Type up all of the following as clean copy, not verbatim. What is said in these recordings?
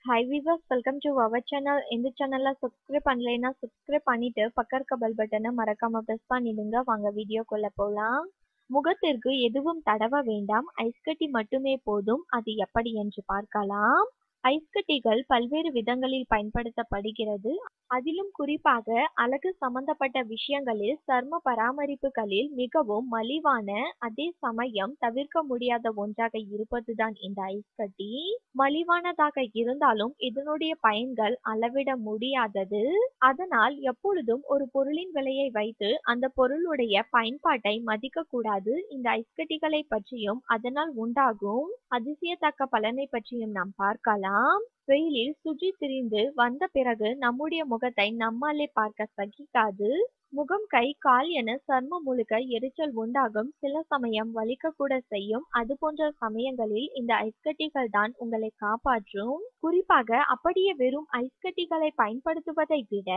Hi viewers, welcome to our channel. இந்த சேனல்ல subscribe பண்ணலைன்னா subscribe பண்ணிட்டு பக்கம் இருக்க பெல் பட்டனை மறக்காம press பண்ணிடுங்க. வாங்க வீடியோக்குள்ள போலாம். முகத்திற்கு எதுவும் தடவ வேண்டாம், ஐஸ் கட்டி மட்டுமே போதும். அது எப்படி என்று பார்க்கலாம். ஐஸ் கட்டிகள் பல்வேறு விதங்களில் பயன்படுத்தப்படுகிறது. அதிலும் குறிப்பாக அழகு சம்பந்தப்பட்ட விஷயங்களில் சர்ம பராமரிப்புகளில் மிகவும் மலிவான, அதே சமயம் தவிர்க்க முடியாத ஒன்றாக இருப்பதுதான் இந்த ஐஸ் கட்டி. மலிவானதாக இருந்தாலும் இதனுடைய பயன்கள் அளவிட முடியாதது. அதனால் எப்பொழுதும் ஒரு பொருளின் விலையை வைத்து அந்த பொருளுடைய பயன்பாட்டை மதிக்க கூடாது. இந்த ஐஸ் கட்டிகளை பற்றியும் அதனால் உண்டாகும் அதிசயத்தக்க பலனை பற்றியும் நாம் பார்க்கலாம். வெயிலில் சுற்றி திரிந்து வந்த பிறகு நம்முடைய முகத்தை நம்மாலே பார்க்க சகிக்காது. முகம், கை, கால் என சர்மம் முழுக்க எரிச்சல் உண்டாகும். சில சமயம் வலிக்க கூட செய்யும். அது போன்ற சமயங்களில் இந்த ஐஸ் கட்டிகள் தான் உங்களை காப்பாற்றும். குறிப்பாக அப்படியே வெறும் ஐஸ் கட்டிகளை பயன்படுத்துவதை விட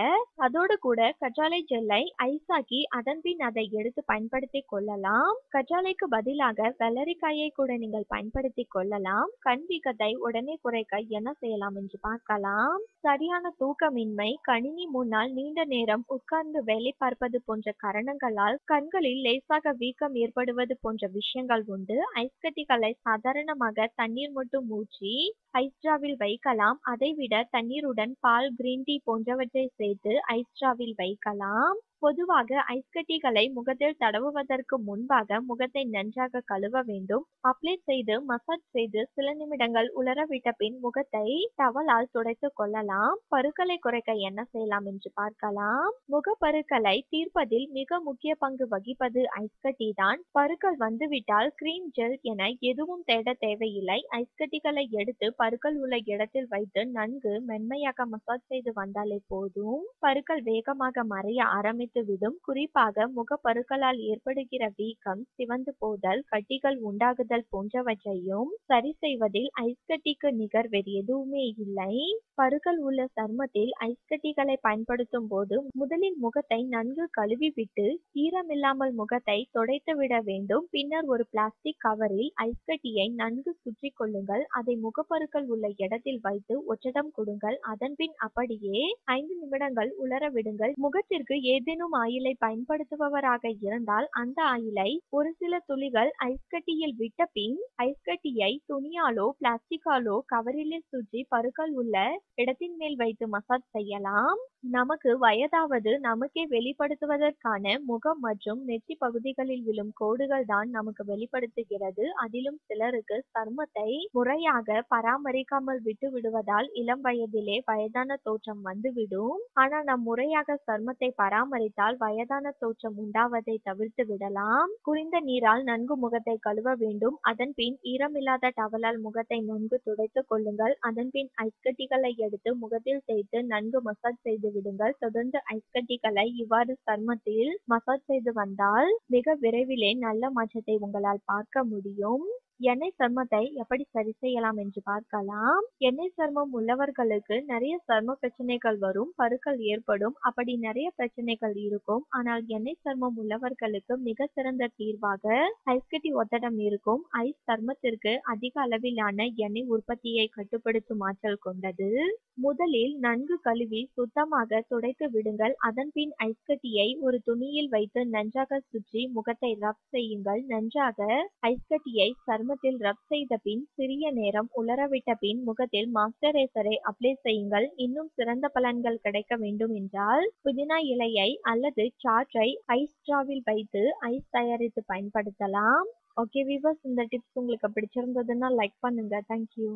அதோடு கூட கற்றாழை ஜெல்லை ஐஸாக்கி அதன் பின் அதை எடுத்து பயன்படுத்தி கொள்ளலாம். கற்றாழைக்கு பதிலாக வெள்ளரிக்காயை கூட நீங்கள் பயன்படுத்தி கொள்ளலாம். கண் வீக்கத்தை உடனே குறைக்க என்ன செய்யலாம் என்று பார்க்கலாம். சரியான தூக்கமின்மை, கணினி முன்னால் நீண்ட நேரம் உட்கார்ந்து வேலை பார்ப்பது போன்ற காரணங்களால் கண்களில் லேசாக வீக்கம் ஏற்படுவது போன்ற விஷயங்கள் உண்டு. ஐஸ் கட்டிகளை சாதாரணமாக தண்ணீர் மட்டும் ஊற்றி ஐஸ் டிராவில் வைக்கலாம். அதைவிட தண்ணீருடன் பால், கிரீன் டீ போன்றவற்றை சேர்த்து ஐஸ் டிராவில் வைக்கலாம். பொதுவாக ஐஸ் கட்டிகளை முகத்தில் தடவுவதற்கு முன்பாக முகத்தை நன்றாக கழுவ வேண்டும். அப்ளை செய்து மசாஜ் செய்து சில நிமிடங்கள் உலர விட்ட பின் முகத்தை டவலால் துடைத்து கொள்ளலாம். பருக்களை குறைக்க என்ன செய்யலாம் என்று பார்க்கலாம். முகப்பருக்களை தீர்ப்பதில் மிக முக்கிய பங்கு வகிப்பது ஐஸ் கட்டி தான். பருக்கள் வந்துவிட்டால் கிரீம், ஜெல் என எதுவும் தேட தேவையில்லை. ஐஸ் கட்டிகளை எடுத்து பருக்கள் உள்ள இடத்தில் வைத்து நன்கு மென்மையாக மசாஜ் செய்து வந்தாலே போதும். பருக்கள் வேகமாக மறைய ஆரம்பித்து விடும். குறிப்பாக முகப்பருக்களால் ஏற்படுகிற வீக்கம், சிவந்து போதல், கட்டிகள் உண்டாகுதல் போன்றவற்றையும் சரி செய்வதில் ஐஸ் கட்டிக்கு நிகர் வேறு எதுவுமே இல்லை. பருக்கள் உள்ள சருமத்தில் ஐஸ் கட்டிகளை பயன்படுத்தும் போது முதலில் முகத்தை நன்கு கழுவி விட்டு ஈரமில்லாமல் முகத்தை துடைத்து விட வேண்டும். பின்னர் ஒரு பிளாஸ்டிக் கவரில் ஐஸ் கட்டியை நன்கு சுற்றி கொள்ளுங்கள். அதை முகப்பருக்கள் உள்ள இடத்தில் வைத்து ஒற்றடம் கொடுங்கள். அதன் பின் அப்படியே 5 நிமிடங்கள் உலர விடுங்கள். முகத்திற்கு ஏதேனும் ஆயிலை பயன்படுத்துபவராக இருந்தால் அந்த ஆயிலை ஒரு சில துளிகள் ஐஸ் கட்டியில் விட்ட பின் ஐஸ் கட்டியை துணியாலோ பிளாஸ்டிக்காலோ கவரிலே சுற்றி பருக்கள் உள்ள இடத்தின் மேல் வைத்து மசாஜ் செய்யலாம். நமக்கு வயதாவது நமக்கே வெளிப்படுத்துவதற்கான முகம் மற்றும் நெற்றி பகுதிகளில் விழும் கோடுகள் தான் நமக்கு வெளிப்படுத்துகிறது. அதிலும் சிலருக்கு சருமத்தை முறையாக பராமரிக்காமல் விட்டு விடுவதால் இளம் வயதிலே வயதான தோற்றம் வந்துவிடும். ஆனால் நாம் முறையாக சருமத்தை பராமரித்தால் வயதான தோற்றம் உண்டாவதை தவிர்த்து விடலாம். குளிர்ந்த நீரால் நன்கு முகத்தை கழுவ வேண்டும். அதன் பின் ஈரமில்லாத டவலால் முகத்தை நன்கு துடைத்துக் கொள்ளுங்கள். அதன் பின் ஐஸ் கட்டிகளை எடுத்து முகத்தில் தேய்த்து நன்கு மசாஜ் செய்து விடுங்கள். தொடர்ந்து ஐஸ் கட்டிகளை இவ்வாறு சருமத்தில் மசாஜ் செய்து வந்தால் மிக விரைவிலே நல்ல மாற்றத்தை உங்களால் பார்க்க முடியும். எண்ணெய் சருமத்தை எப்படி சரி செய்யலாம் என்று பார்க்கலாம். எண்ணெய் சருமம் உள்ளவர்களுக்கு நிறைய சரும பிரச்சனைகள் வரும், பருக்கள் ஏற்படும், அப்படி நிறைய பிரச்சனைகள் இருக்கும். ஆனால் எண்ணெய் சருமம் உள்ளவர்களுக்கு மிக சிறந்த தீர்வாக ஐஸ் கட்டி ஒத்தடம் இருக்கும். ஐஸ் சருமத்திற்கு அதிக அளவிலான எண்ணெய் உற்பத்தியை கட்டுப்படுத்தும் ஆற்றல் கொண்டது. முதலில் நன்கு கழுவி சுத்தமாக துடைத்து விடுங்கள். அதன் பின் ஐஸ் கட்டியை ஒரு துணியில் வைத்து நன்றாக சுற்றி முகத்தை ரப் செய்யுங்கள். நன்றாக ஐஸ் கட்டியை சருமத்தில் ரப் செய்த பின் சிறிய நேரம் உலரவிட்ட பின் முகத்தில் மாய்ஸ்சரைசரை அப்ளை செய்யுங்கள். இன்னும் சிறந்த பலன்கள் கிடைக்க வேண்டும் என்றால் புதினா இலையை அல்லது சாற்றை ஐஸ் ஸ்ட்ராவில் வைத்து ஐஸ் தயாரித்து பயன்படுத்தலாம். ஓகே வியூவர்ஸ், இந்த டிப்ஸ் உங்களுக்கு பிடிச்சிருந்ததுன்னா லைக் பண்ணுங்க. தேங்க்யூ.